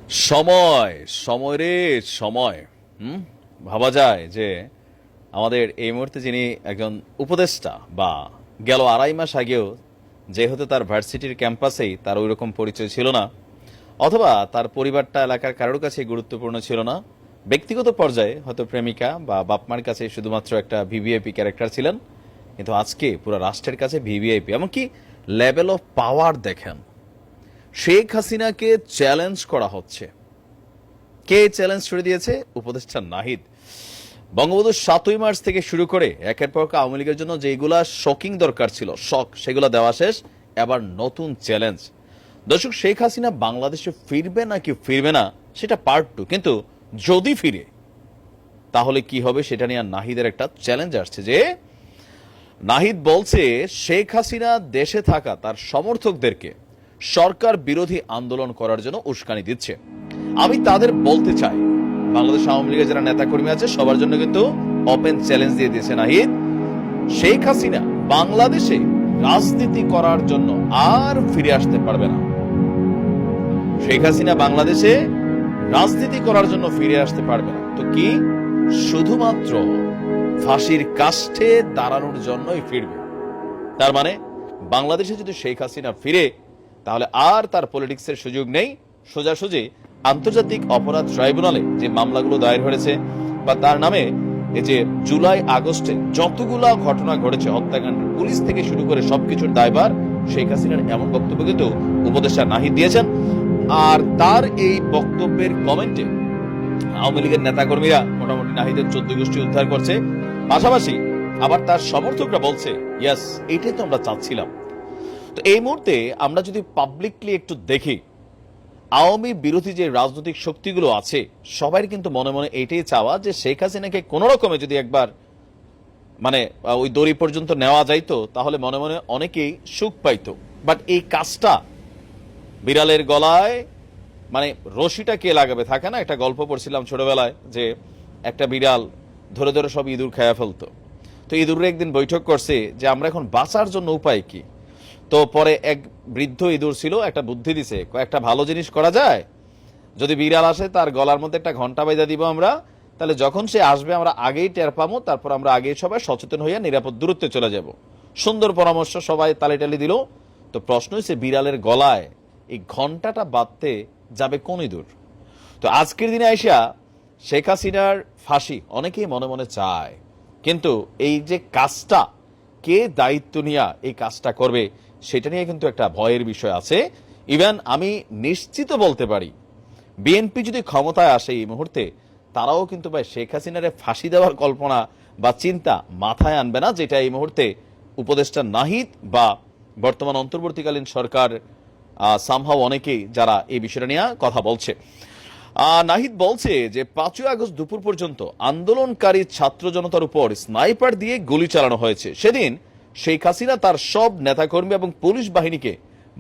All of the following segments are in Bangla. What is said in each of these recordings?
সময় সময় রে সময়। ভাবা যায় যে আমাদের এই মুহূর্তে যিনি একজন উপদেষ্টা বা গেল 2.5 মাস আগেও যেহেতু তার ভার্সিটির ক্যাম্পাসেই তার ওই রকম পরিচয় ছিল না, অথবা তার পরিবারটা এলাকার কারোর কাছে গুরুত্বপূর্ণ ছিল না, ব্যক্তিগত পর্যায়ে হয়তো প্রেমিকা বা বাপমার কাছে শুধুমাত্র একটা ভিভিআইপি ক্যারেক্টার ছিলেন, কিন্তু আজকে পুরো রাষ্ট্রের কাছে ভিভিআইপি। এমনকি লেভেল অফ পাওয়ার দেখেন, শেখ হাসিনাকে চ্যালেঞ্জ করা হচ্ছে। কে চ্যালেঞ্জ করে দিয়েছে? উপদেষ্টা নাহিদ। বঙ্গবন্ধু 7ই মার্চ থেকে শুরু করে একের পর এক আওয়ামী লীগের জন্য যেগুলা শকিং দরকার ছিল, শক, সেগুলো দেওয়া শেষ। এবার নতুন চ্যালেঞ্জ। দর্শক, শেখ হাসিনা বাংলাদেশে ফিরবে নাকি ফিরবে না সেটা পার্ট 2, কিন্তু যদি ফিরে তাহলে কি হবে সেটা নিয়ে নাহিদের একটা চ্যালেঞ্জ আসছে। যে নাহিদ বলছে শেখ হাসিনা দেশে থাকা তার সমর্থকদেরকে সরকার বিরোধী আন্দোলন করার জন্য উস্কানি দিচ্ছে। আমি তাদের বলতে চাই, বাংলাদেশ আওয়ামী লীগের যারা নেতাকর্মী আছে সবার জন্য কিন্তু ওপেন চ্যালেঞ্জ দিয়ে দিয়েছে নাহিদ। শেখ হাসিনা বাংলাদেশে রাজনীতি করার জন্য আর ফিরে আসতে পারবে না। শেখ হাসিনা বাংলাদেশে রাজনীতি করার জন্য ফিরে আসতে পারবে না তো কি শুধুমাত্র ফাঁসির কাষ্ঠে দাঁড়ানোর জন্যই ফিরবে? তার মানে বাংলাদেশে যদি শেখ হাসিনা ফিরে তাহলে আর তার পলিটিক্সের সুযোগ নেই। সোজাসুজি আন্তর্জাতিক অপরাধ ট্রাইব্যুনালে যে মামলাগুলো দায়ের হয়েছে বা তার নামে এই যে জুলাই আগস্টে যতগুলা ঘটনা ঘটেছে, হত্যাকাণ্ড, পুলিশ থেকে শুরু করে সবকিছুর দায়ভার শেখ হাসিনার, এমন বক্তব্য কিন্তু উপদেষ্টা নাহিদ দিয়েছেন। আর তার এই বক্তব্যের কমেন্টে আওয়ামী লীগের নেতাকর্মীরা মোটামুটি নাহিদের 14 গোষ্ঠী উদ্ধার করছে। পাশাপাশি আবার তার সমর্থকরা বলছে ইয়াস, এটাই তো আমরা চাচ্ছিলাম। তো এই মুহূর্তে আমরা যদি পাবলিকলি একটু দেখি, আওয়ামী বিরোধী যে রাজনৈতিক শক্তিগুলো আছে সবাই কিন্তু মনে মনে এটাই চাওয়া যে শেখ হাসিনাকে কোন রকমে যদি একবার মানে ওই দড়ি পর্যন্ত নেওয়া যাইতো তাহলে মনে মনে অনেকেই সুখ পাইতো। বাট এই কাজটা বিড়ালের গলায় মানে রশিটা কে লাগাবে? থাকে না, একটা গল্প পড়ছিলাম ছোটবেলায় যে একটা বিড়াল ধরে ধরে সব ইঁদুর খেয়া ফেলতো। তো ইঁদুরের একদিন বৈঠক করছে যে আমরা এখন বাঁচার জন্য উপায় কি। তো পরে এক বৃদ্ধ ইঁদুর ছিল, একটা বুদ্ধি দিছে, একটা ভালো জিনিস করা যায়, যদি বিড়াল আসে তার গলার মধ্যে একটা ঘন্টা বাইজা দিব আমরা, তাহলে যখন সে আসবে আমরা আগেই টের পাবো, তারপর আমরা আগেই সবাই সচেতন হইয়া নিরাপদ দূরত্বে চলে যাব। সুন্দর পরামর্শ, সবাই তালি দিল। তো প্রশ্ন হচ্ছে বিড়ালের গলায় এই ঘন্টাটা বাঁধতে যাবে কোন ইঁদুর? তো আজকের দিনে আইসা শেখ হাসিনার ফাঁসি অনেকেই মনে মনে চায়, কিন্তু এই যে কাজটা কে দায়িত্ব নিয়ে এই কাজটা করবে সেটা নিয়ে কিন্তু একটা ভয়ের বিষয় আছে। ইভেন আমি নিশ্চিত বলতে পারি বিএনপি যদি ক্ষমতায় আসে এই মুহূর্তে, তারাও কিন্তু ভাই শেখ হাসিনারে ফাঁসি দেওয়ার কল্পনা বা চিন্তা মাথায় আনবে না, যেটা এই মুহূর্তে উপদেষ্টা নাহিদ বা বর্তমান অন্তর্বর্তীকালীন সরকার সামহাও অনেকেই যারা এই বিষয়টা নিয়ে কথা বলছে। নাহিদ বলছে যে 5ই আগস্ট দুপুর পর্যন্ত আন্দোলনকারী ছাত্র জনতার উপর স্নাইপার দিয়ে গুলি চালানো হয়েছে। সেদিন শেখ হাসিনা তার সব নেতাকর্মী এবং পুলিশ বাহিনীকে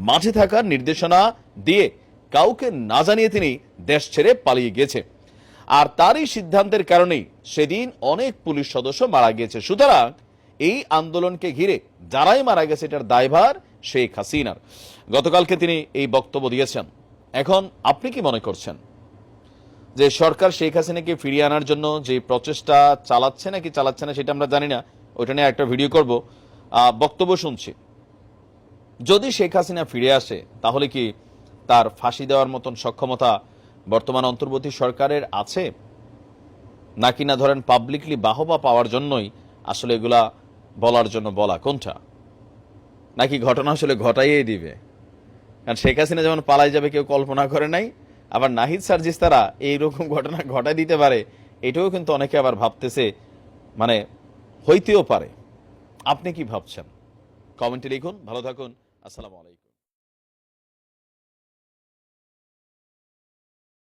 মাঠে থাকার নির্দেশনা দিয়ে কাউকে না জানিয়ে তিনি দেশ ছেড়ে পালিয়ে গেছে। আর তারই সিদ্ধান্তের কারণেই সেদিন অনেক পুলিশ সদস্য মারা গিয়েছে। সুতরাং এই আন্দোলনকে ঘিরে যারাই মারা গেছে এটার দায়ভার শেখ হাসিনার। গতকালকে তিনি এই বক্তব্য দিয়েছেন। এখন আপনি কি মনে করছেন যে সরকার শেখ হাসিনাকে ফিরিয়ে আনার জন্য যে প্রচেষ্টা চালাচ্ছে নাকি চালাচ্ছে না সেটা আমরা জানি না, ওইটা নিয়ে একটা ভিডিও করব। বক্তব্য শুনছি, যদি শেখ হাসিনা ফিরে আসে তাহলে কি তার ফাঁসি দেওয়ার মতন সক্ষমতা বর্তমান অন্তর্বর্তী সরকারের আছে, নাকি না ধরেন পাবলিকলি বাহবা পাওয়ার জন্যই আসলে এগুলা বলার জন্য বলা, কোনটা? নাকি ঘটনা আসলে ঘটাইয়ে দিবে? কারণ শেখ হাসিনা যেমন পালাই যাবে কেউ কল্পনা করে নাই, আবার নাহিদ সার্জিস তারা এইরকম ঘটনা ঘটাই দিতে পারে, এটাও কিন্তু অনেকে আবার ভাবতেছে মানে হইতেও পারে। আপনি কি ভাবছেন? কমেন্টে লিখুন। ভালো থাকুন। আসসালামু আলাইকুম।